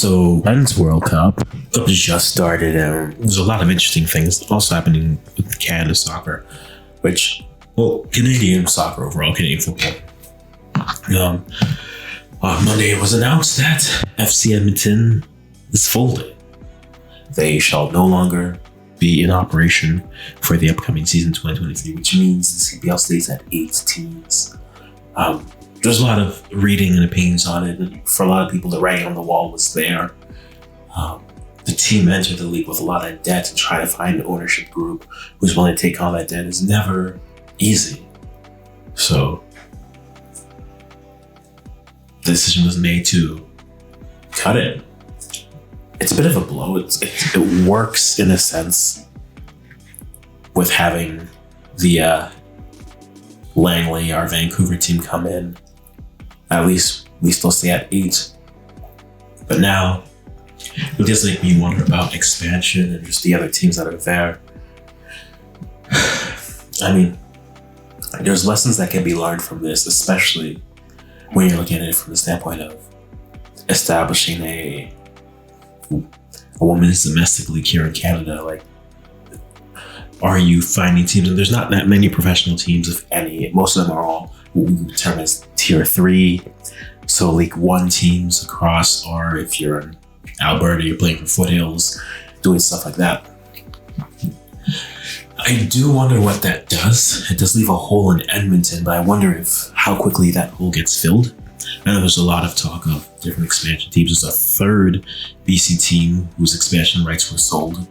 So Men's World Cup just started, and there's a lot of interesting things also happening with Canada soccer, Canadian soccer overall, Canadian football. On Monday it was announced that FC Edmonton is folded. They shall no longer be in operation for the upcoming season 2023, which means the CPL stays at 8 teams. There's a lot of reading and opinions on it. And for a lot of people, the writing on the wall was there. The team entered the league with a lot of debt, and trying to find an ownership group who's willing to take on that debt is never easy. So the decision was made to cut it. It's a bit of a blow. It works in a sense with having the Langley, our Vancouver team, come in. At least we still stay at 8. But now it does make me wonder about expansion and just the other teams that are there. I mean, there's lessons that can be learned from this, especially when you're looking at it from the standpoint of establishing a women's domestic league here in Canada. Like, are you finding teams? And there's not that many professional teams, if any. Most of them are all what we would term as Tier 3. So League 1 teams across, or if you're in Alberta, you're playing for Foothills, doing stuff like that. I do wonder what that does. It does leave a hole in Edmonton, but I wonder how quickly that hole gets filled. I know there's a lot of talk of different expansion teams. There's a third BC team whose expansion rights were sold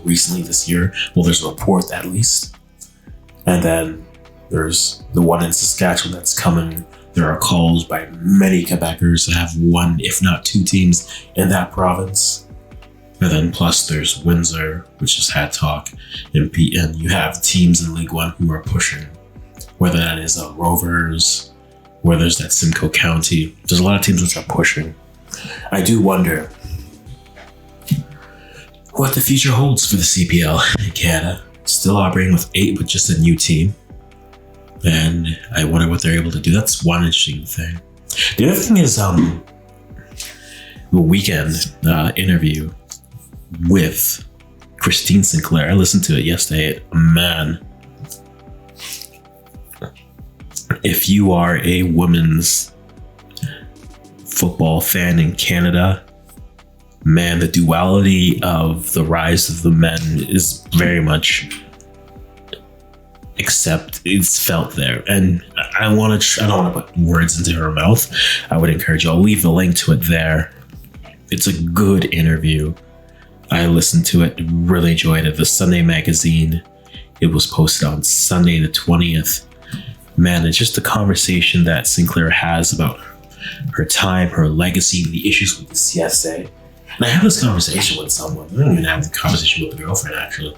recently this year. Well, there's a report at least. And then there's the one in Saskatchewan that's coming. There are calls by many Quebecers to have one, if not 2 teams in that province. And then plus there's Windsor, which has had talk. And you have teams in League 1 who are pushing, whether that is Rovers, where there's that Simcoe County. There's a lot of teams which are pushing. I do wonder what the future holds for the CPL in Canada. Still operating with 8, but just a new team. And I wonder what they're able to do. That's one interesting thing. The other thing is the weekend interview with Christine Sinclair. I listened to it yesterday. Man, if you are a women's football fan in Canada, man, the duality of the rise of the men is very much it's felt there. And I don't want to put words into her mouth. I would encourage you. I'll leave the link to it there. It's a good interview. I listened to it, really enjoyed it. The Sunday magazine, it was posted on Sunday the 20th. Man, it's just a conversation that Sinclair has about her time, her legacy, the issues with the CSA. And I have this conversation with someone. I don't even have the conversation with the girlfriend, actually.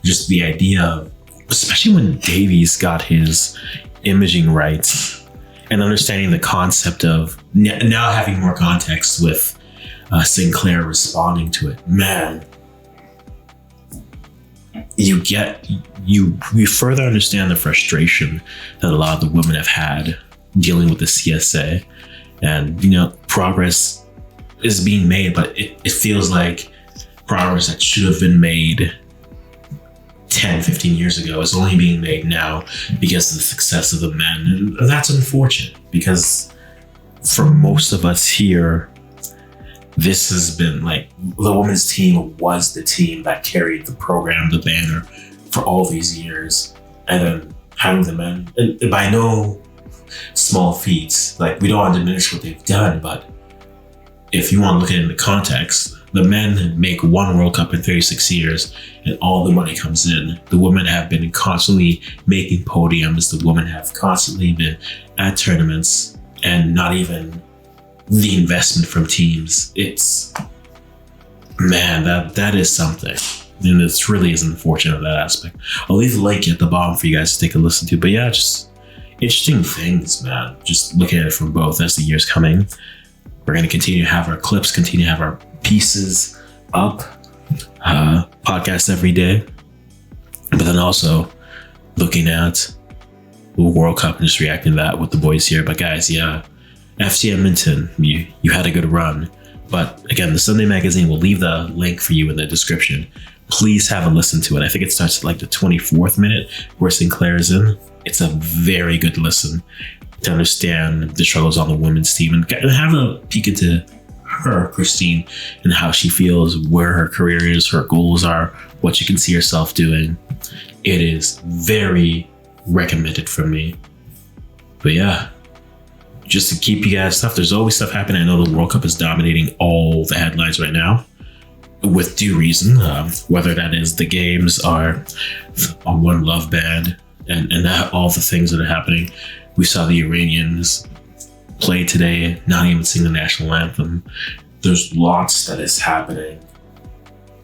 Just the idea of, especially when Davies got his imaging rights, and understanding the concept of now having more context with Sinclair responding to it. Man, you further understand the frustration that a lot of the women have had dealing with the CSA. And, progress is being made, but it feels like progress that should have been made 10, 15 years ago is only being made now because of the success of the men. And that's unfortunate, because for most of us here, this has been like, the women's team was the team that carried the program, the banner, for all these years. And then having the men, and by no small feats, like, we don't want to diminish what they've done, but if you want to look at it in the context, the men make 1 World Cup in 36 years and all the money comes in. The women have been constantly making podiums. The women have constantly been at tournaments, and not even the investment from teams. It's, man, that is something. And it really is unfortunate, that aspect. I'll leave the link at the bottom for you guys to take a listen to. But yeah, just interesting things, man. Just looking at it from both as the year's coming. We're going to continue to have our clips, continue to have our pieces up, podcast every day. But then also looking at the World Cup and just reacting to that with the boys here. But guys, yeah, FC Edmonton, you had a good run. But again, the Sunday magazine, we'll leave the link for you in the description. Please have a listen to it. I think it starts at like the 24th minute where Sinclair is in. It's a very good listen to understand the struggles on the women's team and have a peek into her, Christine, and how she feels, where her career is, her goals are, what she can see herself doing. It is very recommended from me. But yeah, just to keep you guys stuff, there's always stuff happening. I know the World Cup is dominating all the headlines right now, with due reason, whether that is the games or a One Love band and that, all the things that are happening. We saw the Iranians play today, not even sing the national anthem. There's lots that is happening.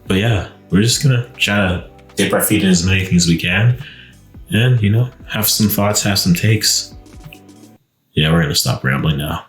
But yeah, we're just gonna try to dip our feet in as many things as we can and, have some thoughts, have some takes. Yeah, we're gonna stop rambling now.